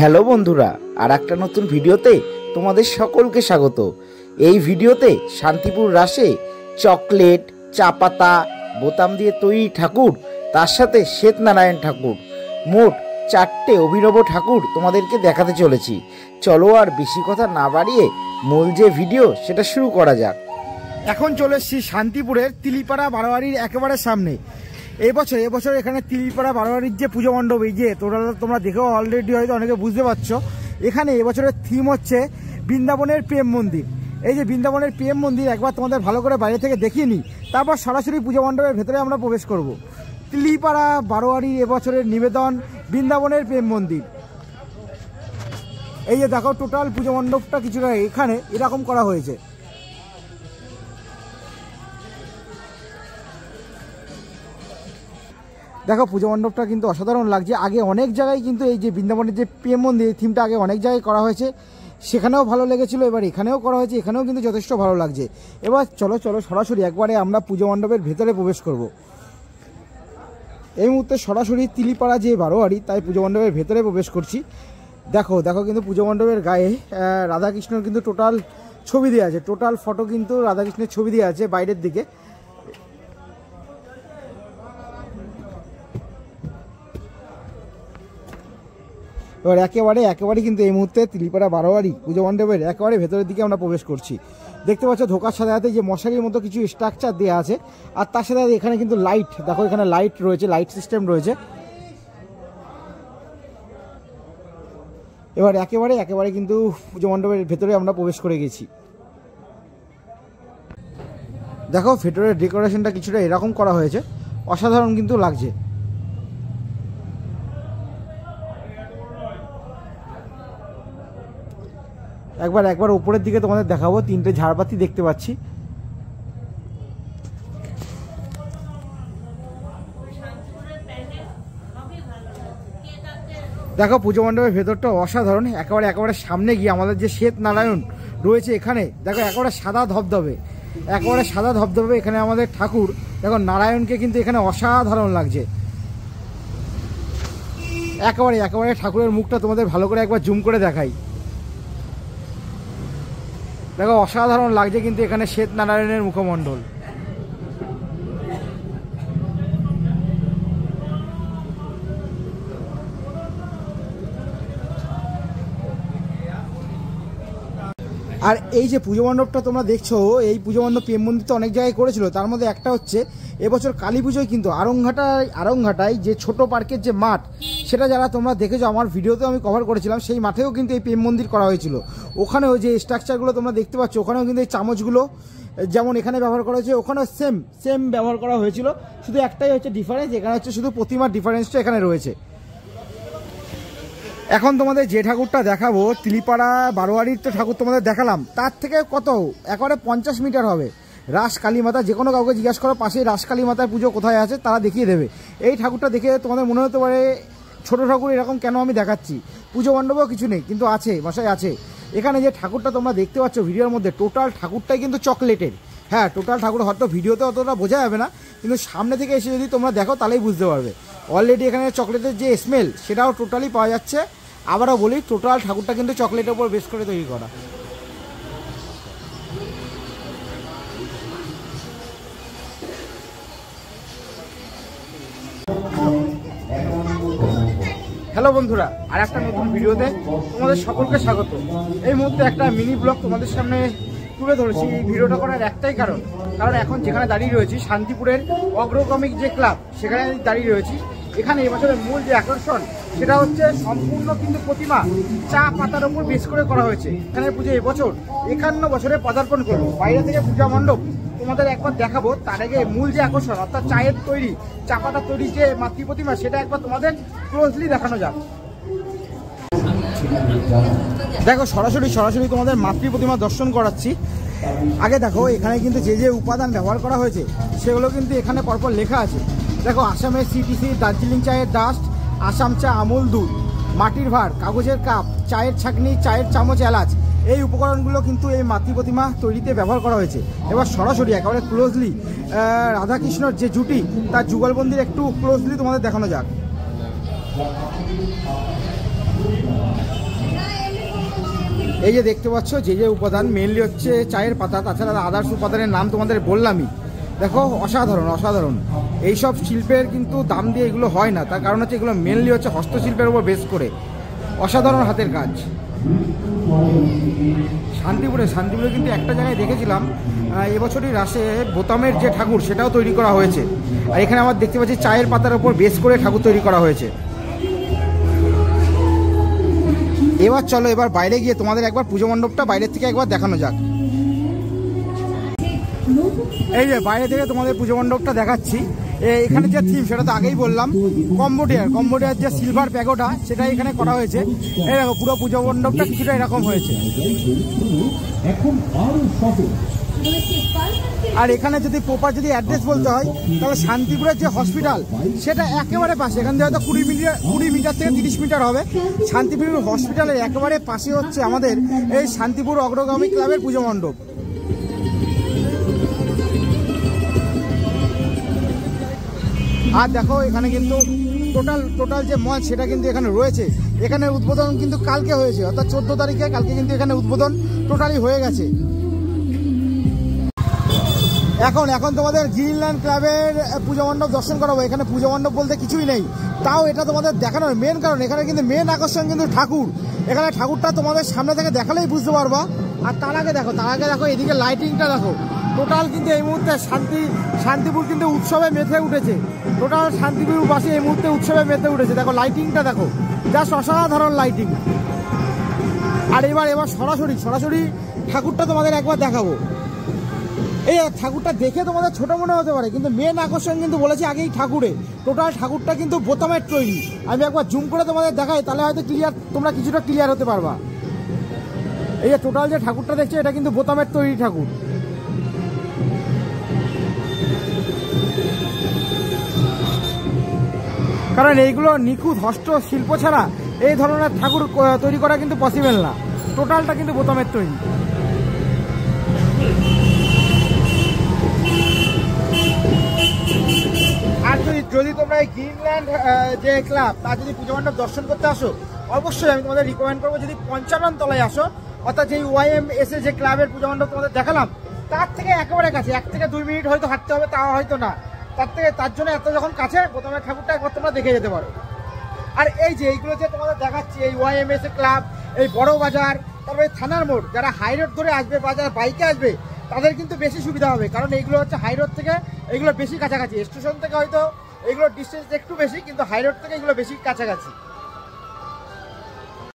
Hello বন্ধুরা, আর একটা নতুন ভিডিওতে তোমাদের সকলকে স্বাগত। এই ভিডিওতে শান্তিপুর রাসে চকলেট, চা পাতা, বোতাম দিয়ে তৈরি ঠাকুর, তার সাথে শ্বেতনারায়ণ ঠাকুর, মোট 4টে অভিনব ঠাকুর তোমাদেরকে দেখাতে চলেছি। চলো আর বেশি কথা না বাড়িয়ে মূল যে ভিডিও সেটা শুরু করা যাক। এখন চলে এসেছি শান্তিপুরের তিলিপাড়া বারোয়ারির একেবারে সামনে। এবছর এখানে তিলিপাড়া বারোয়ারির যে পুজো মণ্ডপ, এই যে তোমরা দেখেও অলরেডি হয়তো অনেকে বুঝতে পারছো, এখানে এবছরের থিম হচ্ছে বৃন্দাবনের প্রেম মন্দির। এই যে বৃন্দাবনের প্রেম মন্দির একবার তোমাদের ভালো করে বাইরে থেকে দেখিয়ে নিই, তারপর সরাসরি পুজো মণ্ডপের ভেতরে আমরা প্রবেশ করব। তিলিপাড়া বারোয়ারির এবছরের নিবেদন বৃন্দাবনের প্রেম মন্দির। এই যে দেখো, টোটাল পুজো মণ্ডপটা কিছুটা এখানে এরকম করা হয়েছে। দেখো, পুজো মণ্ডপটা কিন্তু অসাধারণ লাগছে। আগে অনেক জায়গায় কিন্তু এই যে বৃন্দাবনের যে প্রেম মন্দির থিমটা আগে অনেক জায়গায় করা হয়েছে, সেখানেও ভালো লেগেছিলো, এবার এখানেও করা হয়েছে, এখানেও কিন্তু যথেষ্ট ভালো লাগছে। এবার চলো সরাসরি একবারে আমরা পুজো মণ্ডপের ভেতরে প্রবেশ করব। এই মুহূর্তে সরাসরি তিলিপাড়া যে বারোয়ারি, তাই পুজো মণ্ডপের ভেতরে প্রবেশ করছি। দেখো কিন্তু পুজো মণ্ডপের গায়ে রাধাকৃষ্ণর কিন্তু টোটাল ছবি দেওয়া আছে, টোটাল ফটো কিন্তু রাধাকৃষ্ণের ছবি দেওয়া আছে বাইরের দিকে। এবার একেবারে কিন্তু এই মুহূর্তে তিলিপাড়া বারোয়ারি পুজো মণ্ডপের একেবারে ভেতরের দিকে আমরা প্রবেশ করছি। দেখতে পাচ্ছ ঢোকার সাথে সাথে যে মশারির মতো কিছু স্ট্রাকচার দেওয়া আছে, আর তার সাথে এখানে কিন্তু লাইট, দেখো এখানে লাইট রয়েছে, লাইট সিস্টেম রয়েছে। এবার একেবারে কিন্তু পুজো মণ্ডপের ভেতরে আমরা প্রবেশ করে গেছি। দেখো, ভেতরের ডেকোরেশনটা কিছুটা এরকম করা হয়েছে, অসাধারণ কিন্তু লাগছে। একবার উপরের দিকে তোমাদের দেখাবো, 3টে ঝাড়বাতি দেখতে পাচ্ছি। দেখো, পুজো মণ্ডপের ভেতরটা অসাধারণ। একেবারে সামনে গিয়ে আমাদের যে শ্বেতনারায়ণ রয়েছে এখানে, দেখো একেবারে সাদা ধবধবে এখানে আমাদের ঠাকুর। দেখো, নারায়ণকে কিন্তু এখানে অসাধারণ লাগছে। একেবারে ঠাকুরের মুখটা তোমাদের ভালো করে একবার জুম করে দেখাই। দেখো, অসাধারণ লাগছে কিন্তু এখানে শ্বেতনারায়ণের মুখমণ্ডল। আর এই যে পুজো মণ্ডপটা তোমরা দেখছো, এই পুজো মণ্ডপ প্রেম মন্দির তো অনেক জায়গায় করেছিল, তার মধ্যে একটা হচ্ছে এবছর কালী পুজোয় কিন্তু আরংঘাটায় যে ছোট পার্কের যে মাঠ, সেটা যারা তোমরা দেখেছো আমার ভিডিওতেও আমি কভার করেছিলাম, সেই মাঠেও কিন্তু এই প্রেম মন্দির করা হয়েছিল। ওখানেও যে স্ট্রাকচারগুলো তোমরা দেখতে পাচ্ছ, ওখানেও কিন্তু এই চামচগুলো যেমন এখানে ব্যবহার করা হয়েছে, ওখানেও সেম ব্যবহার করা হয়েছিল। শুধু একটাই হচ্ছে ডিফারেন্স, এখানে হচ্ছে শুধু প্রতিমার ডিফারেন্সটা এখানে রয়েছে। এখন তোমাদের যে ঠাকুরটা দেখাবো, তিলিপাড়া বারোয়ারির তো ঠাকুর তোমাদের দেখালাম, তার থেকে একেবারে 50 মিটার হবে রাস কালী মাতা। যে কোনো কাউকে জিজ্ঞাসা করো পাশেই রাস কালী মাতার পুজো কোথায় আছে, তারা দেখিয়ে দেবে। এই ঠাকুরটা দেখে তোমাদের মনে হতে পারে ছোট ঠাকুর এরকম কেন আমি দেখাচ্ছি, পুজো মণ্ডপেও কিছু নেই, কিন্তু আছে, মশাই আছে। এখানে যে ঠাকুরটা তোমরা দেখতে পাচ্ছ ভিডিওর মধ্যে, টোটাল ঠাকুরটাই কিন্তু চকলেটের। হ্যাঁ, টোটাল ঠাকুর হয়তো ভিডিওতে অতটা বোঝা যাবে না, কিন্তু সামনে থেকে এসে যদি তোমরা দেখো তাহলেই বুঝতে পারবে। অলরেডি এখানে চকলেটের যে স্মেল, সেটাও টোটালি পাওয়া যাচ্ছে। আবারও বলি, টোটাল ঠাকুরটা কিন্তু চকলেটের উপর বেস করে তৈরি করা। হ্যালো বন্ধুরা, আর একটা নতুন ভিডিওতে তোমাদের সকলকে স্বাগত। এই মুহূর্তে একটা মিনি ব্লগ তোমাদের সামনে তুলে ধরেছি। এই ভিডিওটা করার একটাই কারণ এখন যেখানে দাঁড়িয়ে রয়েছি, শান্তিপুরের অগ্রগামিক যে ক্লাব, সেখানে দাঁড়িয়ে রয়েছি। এখানে এবছরের মূল যে আকর্ষণ, সেটা হচ্ছে সম্পূর্ণ কিন্তু প্রতিমা চা পাতার উপর বেশ করে করা হয়েছে। এখানে পুজো এবছর 51 বছরে পদার্পণ করবো। বাইরে থেকে পূজা মণ্ডপ তোমাদের একবার দেখাবো, তার আগে মূল যে আকর্ষণ অর্থাৎ চায়ের তৈরি, চা পাতার তৈরি যে মাতৃ প্রতিমা, সেটা একবার তোমাদের ক্লোজলি দেখানো যাক। দেখো, সরাসরি তোমাদের মাতৃ প্রতিমা দর্শন করাচ্ছি। আগে দেখো, এখানে কিন্তু যে উপাদান ব্যবহার করা হয়েছে, সেগুলো কিন্তু এখানে পরপর লেখা আছে। দেখো, আসামের সিটিসি, দার্জিলিং চায়ের ডাস্ট, আসাম চা, আমুল দুধ, মাটির ভাঁড়, কাগজের কাপ, চায়ের ছাঁকনি, চায়ের চামচ, এলাচ, এই উপকরণগুলো কিন্তু এই মাতৃ প্রতিমা তৈরিতে ব্যবহার করা হয়েছে। এবার সরাসরি একেবারে ক্লোজলি রাধাকৃষ্ণর যে জুটি, তার যুগলবন্দির একটু ক্লোজলি তোমাদের দেখানো যাক। এই যে দেখতে পাচ্ছ যে যে উপাদান মেনলি হচ্ছে চায়ের পাতা, তাছাড়া আদার্স উপাদানের নাম তোমাদের বললামই। দেখো অসাধারণ অসাধারণ এইসব শিল্পের কিন্তু দাম দিয়ে এগুলো হয় না, তার কারণ হচ্ছে এগুলো মেনলি হচ্ছে হস্তশিল্পের উপর বেস করে অসাধারণ হাতের কাজ। শান্তিপুরে কিন্তু একটা জায়গায় দেখেছিলাম এবছরই রাসে বোতামের যে ঠাকুর সেটাও তৈরি করা হয়েছে, আর এখানে আমার দেখতে পাচ্ছি চায়ের পাতার উপর বেস করে ঠাকুর তৈরি করা হয়েছে। এবার চলো এবার বাইরে গিয়ে তোমাদের একবার পুজো মণ্ডপটা বাইরের থেকে একবার দেখানো যাক। এই যে বাইরে থেকে তোমাদের পুজো মণ্ডপটা দেখাচ্ছি। এখানে যে থিম সেটা তো আগেই বললাম, কম্বোডিয়ার যে সিলভার প্যাগোডা সেটা এখানে করা হয়েছে। এই দেখো পুরো পুজো মণ্ডপটা কিছুটা এরকম হয়েছে। আর এখানে যদি প্রপার যদি অ্যাড্রেস বলতে হয় তাহলে শান্তিপুরের যে হসপিটাল সেটা একেবারে পাশে, এখান থেকে হয়তো 20 মিটার থেকে 30 মিটার হবে। শান্তিপুর হসপিটালের একেবারে পাশে হচ্ছে আমাদের এই শান্তিপুর অগ্রগামী ক্লাবের পুজো মণ্ডপ। আর দেখো এখানে কিন্তু টোটাল যে মঞ্চ সেটা কিন্তু এখানে রয়েছে। এখানে উদ্বোধন কিন্তু কালকে হয়েছে, অর্থাৎ 14 তারিখে কালকে কিন্তু এখানে উদ্বোধন টোটালি হয়ে গেছে। এখন তোমাদের গ্রিনল্যান্ড ক্লাবের পুজো মণ্ডপ দর্শন করাবো। এখানে পুজো মণ্ডপ বলতে কিছুই নেই, তাও এটা তোমাদের দেখানোর মেন কারণ এখানে কিন্তু মেন আকর্ষণ কিন্তু ঠাকুর। এখানে ঠাকুরটা তোমাদের সামনে থেকে দেখালেই বুঝতে পারবা। আর তার আগে দেখো এদিকে লাইটিংটা দেখো। টোটাল কিন্তু এই মুহূর্তে শান্তিপুর কিন্তু উৎসবে মেতে উঠেছে। টোটাল শান্তিপুরবাসী এই মুহূর্তে উৎসবে মেতে উঠেছে। দেখো লাইটিংটা দেখো, জাস্ট অসাধারণ লাইটিং। আর এবার সরাসরি ঠাকুরটা তোমাদের একবার দেখাবো। এই ঠাকুরটা দেখে তোমাদের ছোট মনে হতে পারে, কিন্তু মেন আকর্ষণ কিন্তু বলেছি আগেই ঠাকুরে। টোটাল ঠাকুরটা কিন্তু বোতামের তৈরি। আমি একবার জুম করে তোমাদের দেখাই, তাহলে হয়তো তোমরা কিছুটা ক্লিয়ার হতে পারবা। এই যে টোটাল যে ঠাকুরটা দেখছো এটা কিন্তু বোতামের তৈরি ঠাকুর। কারণ এইগুলো নিখুঁত হস্তশিল্প ছাড়া এই ধরনের ঠাকুর তৈরি করা কিন্তু পসিবল না। টোটালটা কিন্তু বোতামের তৈরি। আর যদি তোমরা এই গ্রিনল্যান্ড যে ক্লাব তার যদি পুজো মণ্ডপ দর্শন করতে আসো, অবশ্যই আমি তোমাদের রিকমেন্ড করবো যদি 55 তলায় আসো, অর্থাৎ যে YMSA যে ক্লাবের পুজো মণ্ডপ তোমাদের দেখালাম তার থেকে একেবারে কাছে, 1 থেকে 2 মিনিট হয়তো হাঁটতে হবে, তাও হয়তো না। তার জন্য এত যখন কাছে বোতামের ঠাকুরটা একবার তোমরা দেখে যেতে পারো। আর এই যে এইগুলো যে তোমাদের দেখাচ্ছি এই YMSA ক্লাব, এই বড় বাজার, তারপরে থানার মোড়, যারা হাই রোড ধরে আসবে বা যারা বাইকে আসবে তাদের কিন্তু বেশি সুবিধা হবে, কারণ এইগুলো হচ্ছে হাই রোড থেকে এগুলো বেশি কাছাকাছি। স্টেশন থেকে হয়তো এগুলোর ডিস্টেন্স একটু বেশি, কিন্তু হাই রোড থেকে এগুলো বেশি কাছাকাছি।